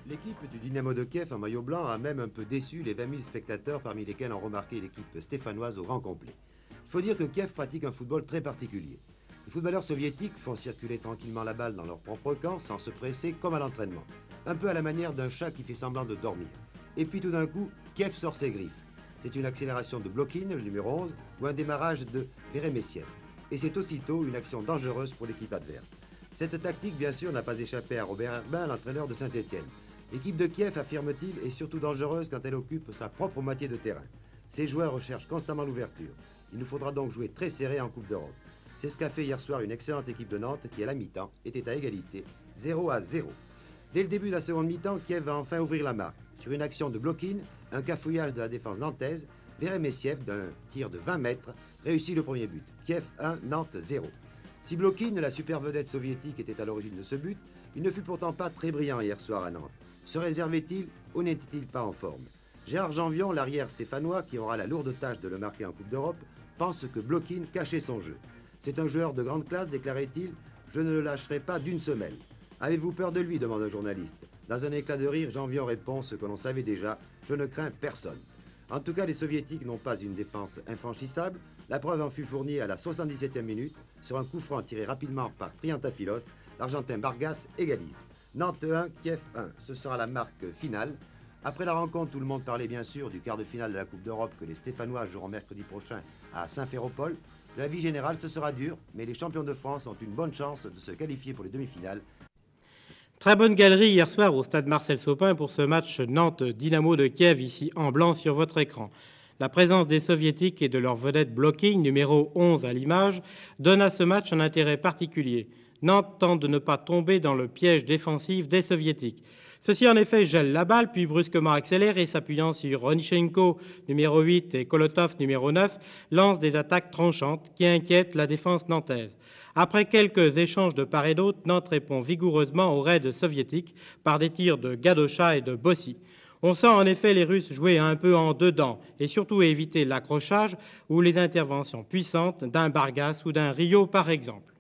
L'équipe du Dynamo de Kiev en maillot blanc a même un peu déçu les 20 000 spectateurs parmi lesquels ont remarqué l'équipe stéphanoise au grand complet. Il faut dire que Kiev pratique un football très particulier. Les footballeurs soviétiques font circuler tranquillement la balle dans leur propre camp sans se presser comme à l'entraînement. Un peu à la manière d'un chat qui fait semblant de dormir. Et puis tout d'un coup, Kiev sort ses griffes. C'est une accélération de Blokin, le numéro 11, ou un démarrage de Veremessiev. Et c'est aussitôt une action dangereuse pour l'équipe adverse. Cette tactique, bien sûr, n'a pas échappé à Robert Herbin, l'entraîneur de Saint-Étienne. L'équipe de Kiev, affirme-t-il, est surtout dangereuse quand elle occupe sa propre moitié de terrain. Ses joueurs recherchent constamment l'ouverture. Il nous faudra donc jouer très serré en Coupe d'Europe. C'est ce qu'a fait hier soir une excellente équipe de Nantes qui, à la mi-temps, était à égalité, 0-0. Dès le début de la seconde mi-temps, Kiev va enfin ouvrir la marque. Sur une action de Blokin, un cafouillage de la défense nantaise, Veremessiev, d'un tir de 20 mètres, réussit le premier but. Kiev 1, Nantes 0. Si Blokin, la super vedette soviétique, était à l'origine de ce but, il ne fut pourtant pas très brillant hier soir à Nantes. Se réservait-il ou n'était-il pas en forme? Gérard Janvion, l'arrière stéphanois, qui aura la lourde tâche de le marquer en Coupe d'Europe, pense que Blokin cachait son jeu. C'est un joueur de grande classe, déclarait-il, je ne le lâcherai pas d'une semelle. Avez-vous peur de lui, demande un journaliste. Dans un éclat de rire, Janvion répond ce que l'on savait déjà, je ne crains personne. En tout cas, les soviétiques n'ont pas une défense infranchissable. La preuve en fut fournie à la 77e minute, sur un coup franc tiré rapidement par Triantafylos, l'Argentin Vargas égalise. Nantes 1, Kiev 1, ce sera la marque finale. Après la rencontre, tout le monde parlait bien sûr du quart de finale de la Coupe d'Europe que les Stéphanois joueront mercredi prochain à Saint-Féropol. De la vie générale, ce sera dur, mais les champions de France ont une bonne chance de se qualifier pour les demi-finales. Très bonne galerie hier soir au stade Marcel Sopin pour ce match Nantes-Dynamo de Kiev, ici en blanc sur votre écran. La présence des Soviétiques et de leur vedette Blokin, numéro 11 à l'image, donne à ce match un intérêt particulier. Nantes tente de ne pas tomber dans le piège défensif des Soviétiques. Ceux-ci, en effet, gèlent la balle, puis brusquement accélèrent et, s'appuyant sur Onichenko, numéro 8, et Kolotov, numéro 9, lancent des attaques tranchantes qui inquiètent la défense nantaise. Après quelques échanges de part et d'autre, Nantes répond vigoureusement aux raids soviétiques par des tirs de Gadosha et de Bossi. On sent en effet les Russes jouer un peu en dedans et surtout éviter l'accrochage ou les interventions puissantes d'un Vargas ou d'un Rio par exemple.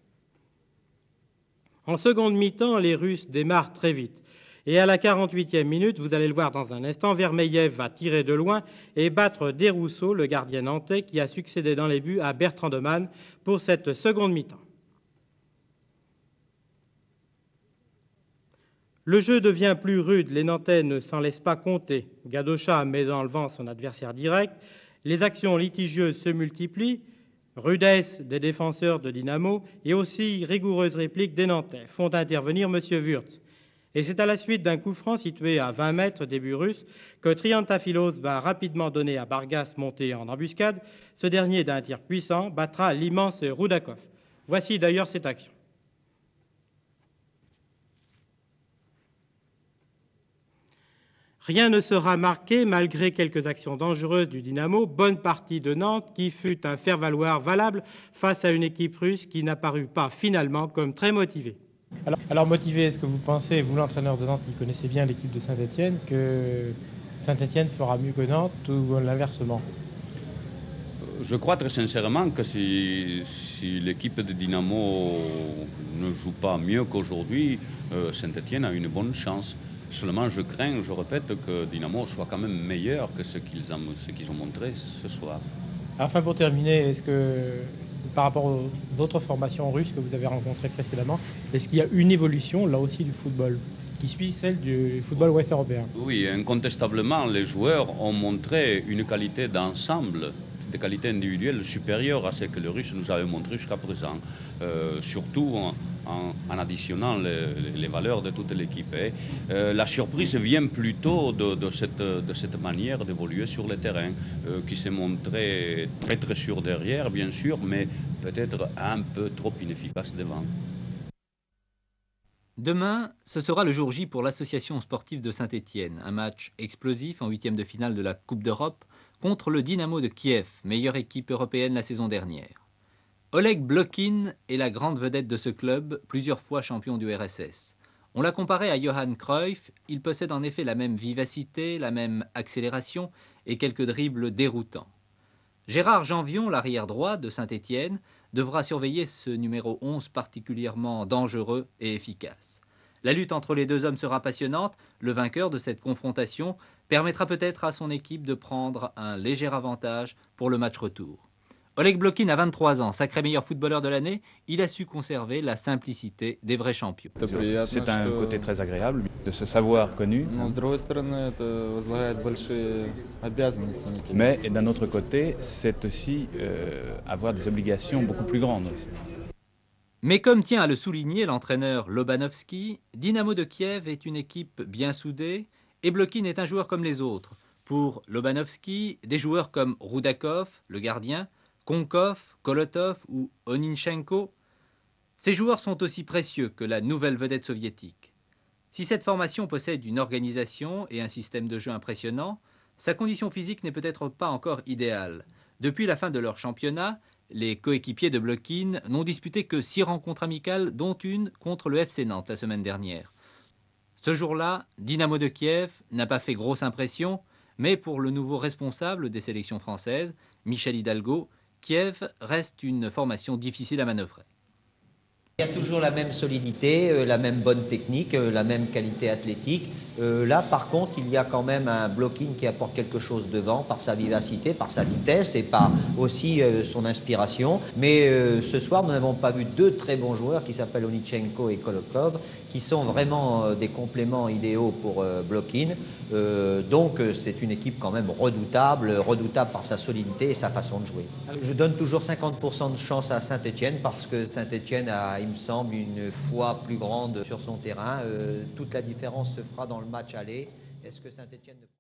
En seconde mi-temps, les Russes démarrent très vite. Et à la 48e minute, vous allez le voir dans un instant, Vermeyev va tirer de loin et battre Desrousseaux, le gardien nantais, qui a succédé dans les buts à Bertrand de Man pour cette seconde mi-temps. Le jeu devient plus rude, les Nantais ne s'en laissent pas compter. Gadosha met en levant son adversaire direct, les actions litigieuses se multiplient, rudesse des défenseurs de Dynamo et aussi rigoureuses répliques des Nantais font intervenir M. Wurtz. Et c'est à la suite d'un coup franc situé à 20 mètres des buts russes que Triantafylos va rapidement donner à Vargas monté en embuscade. Ce dernier, d'un tir puissant, battra l'immense Roudakov. Voici d'ailleurs cette action. Rien ne sera marqué malgré quelques actions dangereuses du Dynamo, bonne partie de Nantes qui fut un faire-valoir valable face à une équipe russe qui n'apparut pas finalement comme très motivée. Alors motivé, est-ce que vous pensez, vous l'entraîneur de Nantes qui connaissez bien l'équipe de Saint-Étienne, que Saint-Étienne fera mieux que Nantes ou l'inversement? Je crois très sincèrement que si l'équipe de Dynamo ne joue pas mieux qu'aujourd'hui, Saint-Étienne a une bonne chance. Seulement, je crains, je répète, que Dynamo soit quand même meilleur que ce qu'ils ont montré ce soir. Enfin, pour terminer, est-ce que, par rapport aux autres formations russes que vous avez rencontrées précédemment, est-ce qu'il y a une évolution, là aussi, du football, qui suit celle du football ouest européen? Oui, incontestablement, les joueurs ont montré une qualité d'ensemble, des qualités individuelles supérieures à ce que les Russes nous avaient montré jusqu'à présent, surtout en additionnant les valeurs de toute l'équipe. La surprise vient plutôt de cette manière d'évoluer sur le terrain, qui s'est montrée très très sûr derrière, bien sûr, mais peut-être un peu trop inefficace devant. Demain, ce sera le jour J pour l'association sportive de Saint-Étienne, un match explosif en huitième de finale de la Coupe d'Europe contre le Dynamo de Kiev, meilleure équipe européenne la saison dernière. Oleg Blokin est la grande vedette de ce club, plusieurs fois champion du RSS. On l'a comparé à Johan Cruyff, il possède en effet la même vivacité, la même accélération et quelques dribbles déroutants. Gérard Janvion, l'arrière droit de Saint-Étienne, devra surveiller ce numéro 11 particulièrement dangereux et efficace. La lutte entre les deux hommes sera passionnante. Le vainqueur de cette confrontation permettra peut-être à son équipe de prendre un léger avantage pour le match retour. Oleg Blokin a 23 ans, sacré meilleur footballeur de l'année, il a su conserver la simplicité des vrais champions. C'est un côté très agréable de se savoir connu. Mais d'un autre côté, c'est aussi avoir des obligations beaucoup plus grandes. Mais comme tient à le souligner l'entraîneur Lobanovski, Dynamo de Kiev est une équipe bien soudée et Blokin est un joueur comme les autres. Pour Lobanovski, des joueurs comme Rudakov, le gardien, Konkov, Kolotov ou Oninchenko, ces joueurs sont aussi précieux que la nouvelle vedette soviétique. Si cette formation possède une organisation et un système de jeu impressionnant, sa condition physique n'est peut-être pas encore idéale. Depuis la fin de leur championnat, les coéquipiers de Blokin n'ont disputé que 6 rencontres amicales, dont une contre le FC Nantes la semaine dernière. Ce jour-là, Dynamo de Kiev n'a pas fait grosse impression, mais pour le nouveau responsable des sélections françaises, Michel Hidalgo, Kiev reste une formation difficile à manœuvrer. Il y a toujours la même solidité, la même bonne technique, la même qualité athlétique. Là, par contre, il y a quand même un Blokin qui apporte quelque chose devant par sa vivacité, par sa vitesse et par aussi son inspiration. Mais ce soir, nous n'avons pas vu 2 très bons joueurs qui s'appellent Oninchenko et Kolokov, qui sont vraiment des compléments idéaux pour Blokin. Donc, c'est une équipe quand même redoutable par sa solidité et sa façon de jouer. Je donne toujours 50% de chance à Saint-Étienne parce que Saint-Étienne a, il me semble, une foi plus grande sur son terrain. Toute la différence se fera dans le match aller. Est-ce que Saint-Étienne